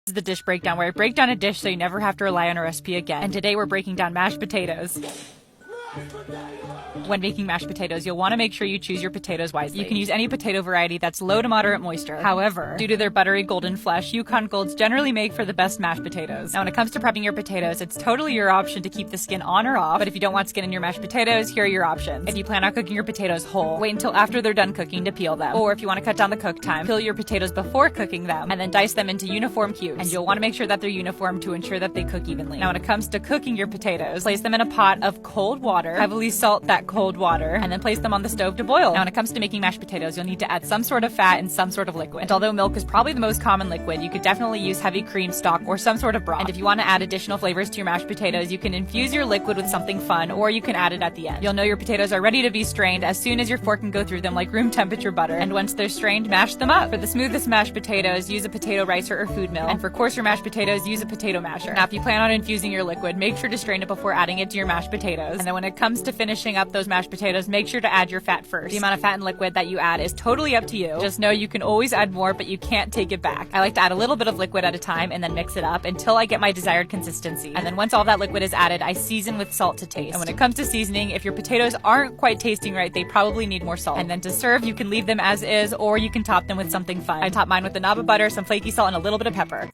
This is the dish breakdown where I break down a dish so you never have to rely on a recipe again. And today we're breaking down mashed potatoes. When making mashed potatoes, you'll want to make sure you choose your potatoes wisely. You can use any potato variety that's low to moderate moisture. However, due to their buttery golden flesh, Yukon Golds generally make for the best mashed potatoes. Now when it comes to prepping your potatoes, it's totally your option to keep the skin on or off, but if you don't want skin in your mashed potatoes, here are your options. If you plan on cooking your potatoes whole, wait until after they're done cooking to peel them. Or if you want to cut down the cook time, peel your potatoes before cooking them, and then dice them into uniform cubes. And you'll want to make sure that they're uniform to ensure that they cook evenly. Now when it comes to cooking your potatoes, place them in a pot of cold water, heavily salt that cold water, and then place them on the stove to boil. Now when it comes to making mashed potatoes, you'll need to add some sort of fat and some sort of liquid. And although milk is probably the most common liquid, you could definitely use heavy cream, stock, or some sort of broth. And if you want to add additional flavors to your mashed potatoes, you can infuse your liquid with something fun, or you can add it at the end. You'll know your potatoes are ready to be strained as soon as your fork can go through them like room temperature butter. And once they're strained, mash them up. For the smoothest mashed potatoes, use a potato ricer or food mill. And for coarser mashed potatoes, use a potato masher. Now if you plan on infusing your liquid, make sure to strain it before adding it to your mashed potatoes. And then when it comes to finishing up those mashed potatoes, make sure to add your fat first. The amount of fat and liquid that you add is totally up to you. Just know you can always add more, but you can't take it back. I like to add a little bit of liquid at a time and then mix it up until I get my desired consistency. And then once all that liquid is added, I season with salt to taste. And when it comes to seasoning, if your potatoes aren't quite tasting right, they probably need more salt. And then to serve, you can leave them as is, or you can top them with something fun. I top mine with a knob of butter, some flaky salt, and a little bit of pepper.